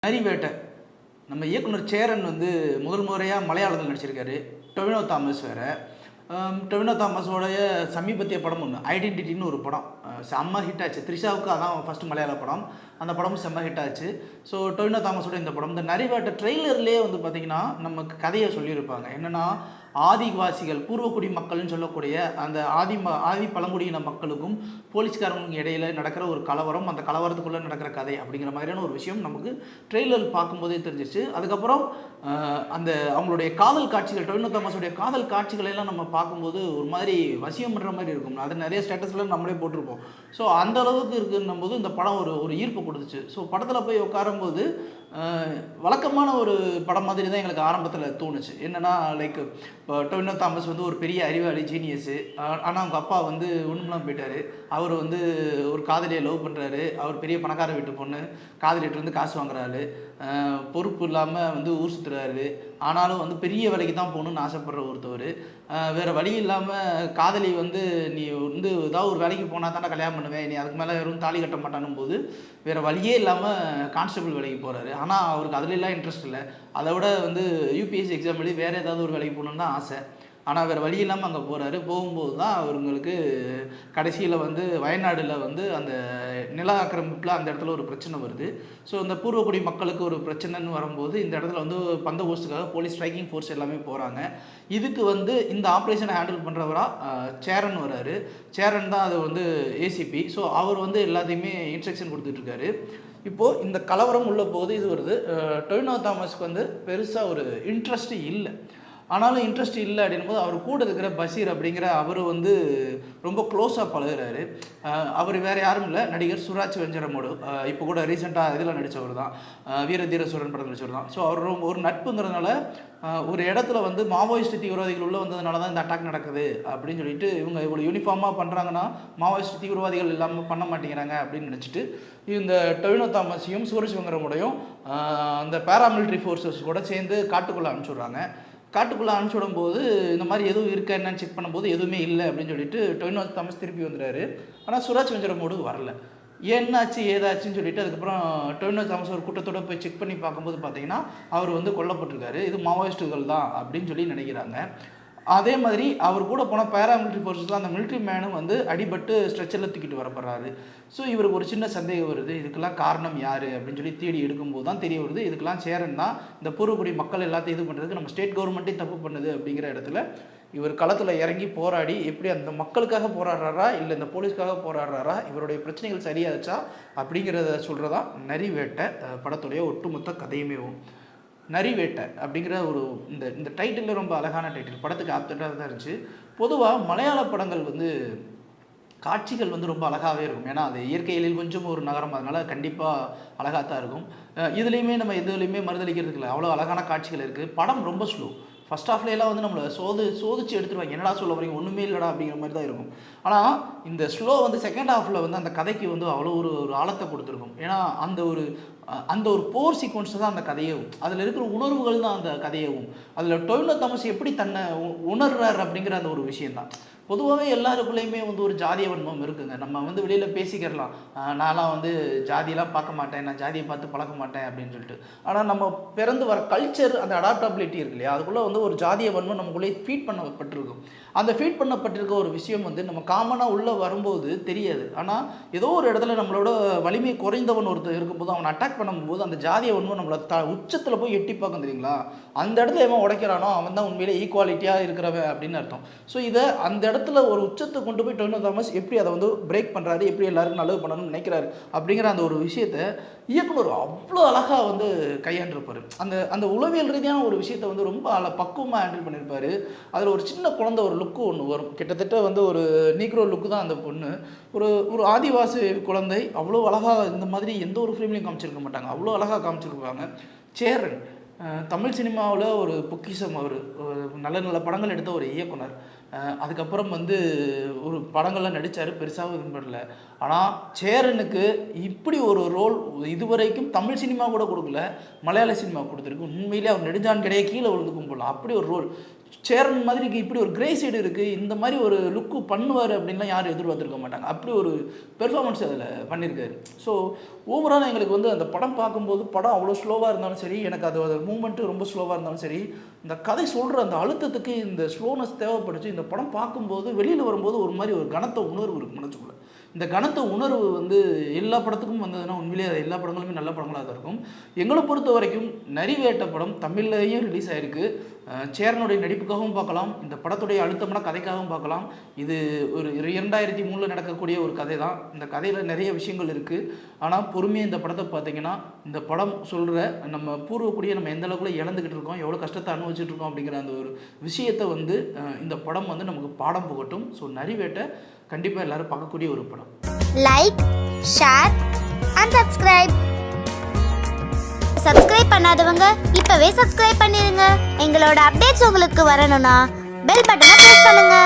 நரிவேட்டை நம்ம இயக்குனர் சேரன் வந்து முதல் முறையாக மலையாளத்தில் நடிச்சிருக்காரு. டொவினோ தாமஸ் வேறு. டொவினோ தாமஸோடைய சமீபத்திய படம் ஒன்று ஐடென்டிட்டின்னு ஒரு படம் செம்ம ஹிட் ஆச்சு. த்ரிஷாவுக்கு அதான் ஃபஸ்ட்டு மலையாள படம். அந்த படமும் செம்ம ஹிட் ஆச்சு. ஸோ டொவினோ தாமஸோட இந்த படம் இந்த நரிவேட்டை ட்ரெய்லர்லேயே வந்து பார்த்திங்கன்னா நமக்கு கதையை சொல்லியிருப்பாங்க. என்னென்னா ஆதிவாசிகள் பூர்வக்குடி மக்கள்னு சொல்லக்கூடிய அந்த ஆதி பழங்குடியின மக்களுக்கும் போலீஸ்காரங்களுக்கு இடையில நடக்கிற ஒரு கலவரம், அந்த கலவரத்துக்குள்ளே நடக்கிற கதை அப்படிங்கிற மாதிரியான ஒரு விஷயம் நமக்கு ட்ரெய்லர் பார்க்கும்போதே தெரிஞ்சிச்சு. அதுக்கப்புறம் அந்த அவங்களுடைய காதல் காட்சிகள், டொவினோ தாமஸுடைய காதல் காட்சிகளெல்லாம் நம்ம பார்க்கும்போது ஒரு மாதிரி வசியம் பண்ணுற மாதிரி இருக்கும். அது நிறைய ஸ்டேட்டஸில் நம்மளே போட்டிருப்போம். ஸோ அந்த அளவுக்கு இருக்குன்னும் போது இந்த படம் ஒரு ஈர்ப்பு கொடுத்துச்சு. ஸோ படத்தில் போய் உட்காரும்போது வழக்கமான ஒரு படம் மாதிரி தான் எங்களுக்கு ஆரம்பத்தில் தோணுச்சு. என்னென்னா லைக் இப்போ டொவினோ தாமஸ் வந்து ஒரு பெரிய அறிவாளி, ஜீனியஸு. ஆனால் அவங்க அப்பா வந்து ஒன்றுமெல்லாம் போயிட்டார். அவர் வந்து ஒரு காதலியை லவ் பண்ணுறாரு. அவர் பெரிய பணக்கார வீட்டு பொண்ணு, காதலிட்டு வந்து காசு வாங்குறாரு. பொறுப்பு இல்லாமல் வந்து ஊர் சுற்றுறாரு. ஆனாலும் வந்து பெரிய வேலைக்கு தான் போகணுன்னு ஆசைப்படுற ஒருத்தவர். வேறு வழி இல்லாமல் காதலி வந்து நீ வந்து ஏதாவது ஒரு வேலைக்கு போனால் தானே கல்யாணம் பண்ணுவேன், நீ அதுக்கு மேலே வெறும் தாலி கட்ட மாட்டானும் போது வேறு வழியே இல்லாமல் கான்ஸ்டபிள் வேலைக்கு போகிறாரு. ஆனால் அவருக்கு அதிலெல்லாம் இன்ட்ரெஸ்ட் இல்லை. அதை விட வந்து யூபிஎஸ்சி எக்ஸாம் எழுதி வேறு ஏதாவது ஒரு வேலைக்கு போகணுன்னு தான் ஆசை. ஆனால் வேறு வழி இல்லாமல் அங்கே போகிறாரு. போகும்போது தான் அவங்களுக்கு கடைசியில் வந்து வயநாடில் வந்து அந்த நில ஆக்கிரமிப்பில் அந்த இடத்துல ஒரு பிரச்சனை வருது. ஸோ இந்த பூர்வக்குடி மக்களுக்கு ஒரு பிரச்சனைன்னு வரும்போது இந்த இடத்துல வந்து பந்தோபஸ்துக்காக போலீஸ் ஸ்ட்ரைக்கிங் ஃபோர்ஸ் எல்லாமே போகிறாங்க. இதுக்கு வந்து இந்த ஆப்ரேஷனை ஹேண்டில் பண்ணுறவராக சேரன் வராரு. சேரன் தான் அது வந்து ஏசிபி. ஸோ அவர் வந்து எல்லாத்தையுமே இன்ஸ்ட்ரக்ஷன் கொடுத்துட்ருக்காரு. இப்போது இந்த கலவரம் உள்ள போது இது வருது. டொவினோ தாமஸ்க்கு வந்து பெருசாக ஒரு இன்ட்ரெஸ்ட்டு இல்லை. ஆனாலும் இன்ட்ரெஸ்ட் இல்லை அப்படின்போது அவர் கூட இருக்கிற பஷீர் அப்படிங்கிற அவர் வந்து ரொம்ப க்ளோஸாக பழகுறாரு. அவர் வேறு யாரும் இல்லை, நடிகர் சுராஜ் வெஞ்சரமோடு. இப்போ கூட ரீசெண்டாக இதில் நடித்தவர் தான், வீரதீர சூரன் படம் நடித்தவர் தான். ஸோ அவர் ஒரு நட்புங்கிறதுனால ஒரு இடத்துல வந்து மாவோயிஸ்ட் தீவிரவாதிகள் உள்ளே வந்ததுனால தான் இந்த அட்டாக் நடக்குது அப்படின்னு சொல்லிட்டு இவங்க இவ்வளோ யூனிஃபார்மாக பண்ணுறாங்கன்னா மாவோயிஸ்ட் தீவிரவாதிகள் இல்லாமல் பண்ண மாட்டேங்கிறாங்க அப்படின்னு நினச்சிட்டு இந்த டொவினோ தாமஸையும் சூரஜ் வெங்கரமோடையும் அந்த பேராமிலிட்ரி ஃபோர்ஸஸ் கூட சேர்ந்து காட்டுக்குள்ளே அனுப்பிச்சுட்றாங்க. காட்டுக்குள்ளே அனுப்பிச்சுடும் போது இந்த மாதிரி எதுவும் இருக்கா என்னன்னு செக் பண்ணும்போது எதுவுமே இல்லை அப்படின்னு சொல்லிட்டு டொவினோ தாமஸ் திருப்பி வந்துடுறாரு. ஆனால் சுராஜ் வெஞ்சரமோடு வரல. என்னாச்சு ஏதாச்சுன்னு சொல்லிட்டு அதுக்கப்புறம் டொவினோ தாமஸ் ஒரு கூட்டத்தோடு போய் செக் பண்ணி பார்க்கும்போது பார்த்தீங்கன்னா அவர் வந்து கொல்லப்பட்டிருக்காரு. இது மாவோயிஸ்ட்டுகள் தான் அப்படின்னு சொல்லி நினைக்கிறாங்க. அதே மாதிரி அவர் கூட போன பேராமிலிட்ரி ஃபோர்ஸஸ் அந்த மிலிட்ரி மேனும் வந்து அடிபட்டு ஸ்ட்ரெச்சரில் தூக்கிட்டு வரப்படுறாரு. ஸோ இவருக்கு ஒரு சின்ன சந்தேகம் வருது, இதுக்கெல்லாம் காரணம் யார் அப்படின்னு சொல்லி தேடி எடுக்கும்போது தான் தெரிய வருது இதுக்கெல்லாம் சேரன் தான் இந்த பூர்வக்குடி மக்கள் எல்லாத்தையும் இது பண்ணுறதுக்கு நம்ம ஸ்டேட் கவர்மெண்ட்டே தப்பு பண்ணுது அப்படிங்கிற இடத்துல இவர் களத்தில் இறங்கி போராடி எப்படி அந்த மக்களுக்காக போராடுறாரா இல்லை இந்த போலீஸ்க்காக போராடுறாரா, இவருடைய பிரச்சனைகள் சரியாச்சா அப்படிங்கிறத சொல்கிறதா நரிவேட்டை படத்துடைய ஒட்டுமொத்த கதையுமே. நரிவேட்டை அப்படிங்கிற ஒரு இந்த டைட்டில் ரொம்ப அழகான டைட்டில், படத்துக்கு ஆப்டராக தான் இருந்துச்சு. பொதுவாக மலையாள படங்கள் வந்து காட்சிகள் வந்து ரொம்ப அழகாகவே இருக்கும். ஏன்னா அது இயற்கையில் கொஞ்சம் ஒரு நகரம், அதனால் கண்டிப்பாக அழகாக தான் இருக்கும். இதுலேயுமே நம்ம எதுலேயுமே மறுதளிக்கிறதுக்கு இல்லை, அவ்வளோ அழகான காட்சிகள் இருக்குது. படம் ரொம்ப ஸ்லோ. ஃபஸ்ட் ஹாஃப்லாம் வந்து நம்மளை சோதிச்சு எடுத்துருவாங்க, என்னடா சொல்ல வரீங்க ஒன்றுமே இல்லைடா அப்படிங்கிற மாதிரி தான் இருக்கும். ஆனால் இந்த ஸ்லோ வந்து செகண்ட் ஹாஃபில் வந்து அந்த கதைக்கு வந்து அவ்வளோ ஒரு ஆழத்தை கொடுத்துருக்கும். ஏன்னா அந்த ஒரு போர் சீக்வன்ஸ் தான் அந்த கதையவும், அதில் இருக்கிற உணர்வுகள் தான் அந்த கதையவும். அதில் டொவினோ தாமஸ் எப்படி தன்னை உணர்றார் அப்படிங்கிற அந்த ஒரு விஷயந்தான். பொதுவாகவே எல்லாருக்குள்ளேயுமே வந்து ஒரு ஜாதிய வன்மம் இருக்குங்க. நம்ம வந்து வெளியில் பேசிக்கிறலாம், நான்லாம் வந்து ஜாதியெலாம் பார்க்க மாட்டேன், நான் ஜாதியை பார்த்து பழக்க மாட்டேன் அப்படின்னு சொல்லிட்டு. ஆனால் நம்ம பிறந்து வர கல்ச்சர், அந்த அடாப்டபிலிட்டி இருக்கு இல்லையா, அதுக்குள்ளே வந்து ஒரு ஜாதிய வன்மம் நமக்குள்ளே ஃபீட் பண்ணப்பட்டிருக்கும். அந்த ஃபீட் பண்ணப்பட்டிருக்க ஒரு விஷயம் வந்து நம்ம காமனாக உள்ளே வரும்போது தெரியாது. ஆனால் ஏதோ ஒரு இடத்துல நம்மளோட வலிமை குறைந்தவன் ஒருத்தர் இருக்கும்போது அவனை அட்டாக் பண்ணும்போது அந்த ஜாதிய வன்மம் நம்மளை உச்சத்தில் போய் எட்டி பார்க்க தெரியுங்களா, அந்த இடத்துல எவன் உடைக்கிறானோ அவன் தான் உண்மையிலே ஈக்குவாலிட்டியாக இருக்கிறவன் அப்படின்னு அர்த்தம். ஸோ இதை அந்த இடத்துல ஒரு உச்சத்தை கொண்டு போய் டொவினோ தாமஸ் எப்படி அதை வந்து பிரேக் பண்ணுறாரு, எப்படி எல்லாருக்கும் நல்லது பண்ணணும்னு நினைக்கிறாரு அப்படிங்கிற அந்த ஒரு விஷயத்தை இயக்குனர் அவ்வளோ அழகாக வந்து கையாண்டிருப்பார். அந்த உளவியல் ரீதியான ஒரு விஷயத்தை வந்து ரொம்ப பக்குவமாக ஹேண்டில் பண்ணியிருப்பார். அதில் ஒரு சின்ன குழந்தை ஒரு லுக்கு ஒன்று வரும், கிட்டத்தட்ட வந்து ஒரு நீக்ரோ லுக்கு தான் அந்த பொண்ணு. ஒரு ஆதிவாசி குழந்தை அவ்வளோ அழகாக இந்த மாதிரி எந்த ஒரு ஃபிலிம்லையும் காமிச்சிருக்க மாட்டாங்க, அவ்வளோ அழகாக காமிச்சிருப்பாங்க. சேரன் தமிழ் சினிமாவில் ஒரு பொக்கிஷம். அவர் நல்ல நல்ல படங்கள் எடுத்த ஒரு இயக்குனர். அதுக்கப்புறம் வந்து ஒரு படங்கள்லாம் நடித்தார், பெருசாகவும் இது பண்ணல. ஆனால் சேரனுக்கு இப்படி ஒரு ரோல் இதுவரைக்கும் தமிழ் சினிமா கூட கொடுக்கல, மலையாள சினிமா கொடுத்துருக்கு. உண்மையிலே அவர் நெடுஞ்சான் கிடையாது, கீழே விழுந்து கும்பிடலாம், அப்படி ஒரு ரோல். சேரன் மாதிரிக்கு இப்படி ஒரு கிரே சைடு இருக்குது, இந்த மாதிரி ஒரு லுக்கு பண்ணுவார் அப்படின்லாம் யாரும் எதிர்பார்த்துருக்க மாட்டாங்க. அப்படி ஒரு பெர்ஃபார்மன்ஸ் அதில் பண்ணியிருக்காரு. ஸோ ஓவரால் எங்களுக்கு வந்து அந்த படம் பார்க்கும்போது படம் அவ்வளோ ஸ்லோவாக இருந்தாலும் சரி, எனக்கு அது மூமெண்ட்டு ரொம்ப ஸ்லோவாக இருந்தாலும் சரி, இந்த கதை சொல்கிற அந்த அழுத்தத்துக்கு இந்த ஸ்லோனஸ் தேவைப்படுச்சு. இந்த படம் பார்க்கும்போது வெளியில் வரும்போது ஒரு மாதிரி ஒரு கனத்த உணர்வு இருக்குது மனசுக்குள்ளே. இந்த கனத்த உணர்வு வந்து எல்லா படத்துக்கும் வந்ததுன்னா உண்மையிலேயே எல்லா படங்களுமே நல்ல படங்களாக தான் இருக்கும். எங்களை பொறுத்த வரைக்கும் நரிவேட்ட படம் தமிழ்லையும் ரிலீஸ் ஆகிருக்கு. சேரனுடைய நடிப்புக்காகவும் பார்க்கலாம், இந்த படத்துடைய அழுத்தமான கதைக்காகவும் பார்க்கலாம். இது ஒரு 2003 நடக்கக்கூடிய ஒரு கதை தான். இந்த கதையில் நிறைய விஷயங்கள் இருக்குது. ஆனால் பொறுமையாக இந்த படத்தை பார்த்தீங்கன்னா, இந்த படம் சொல்கிற நம்ம பூர்வக்கூடிய நம்ம எந்த அளவுக்குள்ள இழந்துக்கிட்டு இருக்கோம், எவ்வளோ கஷ்டத்தை அனுபவிச்சுட்டு இருக்கோம் அப்படிங்கிற அந்த ஒரு விஷயத்தை வந்து இந்த படம் வந்து நமக்கு பாடம் புகட்டும். ஸோ நரிவேட்டை கண்டிப்பாக எல்லாரும் பார்க்கக்கூடிய ஒரு படம். லைக், ஷேர் அண்ட் சப்ஸ்கிரைப் பண்ணாதவங்க இப்பவே சப்ஸ்கிரைப் பண்ணிருங்க. எங்களோட அப்டேட்ஸ் உங்களுக்கு வரணும்னா பெல் பட்டனை பிரஸ் பண்ணுங்க.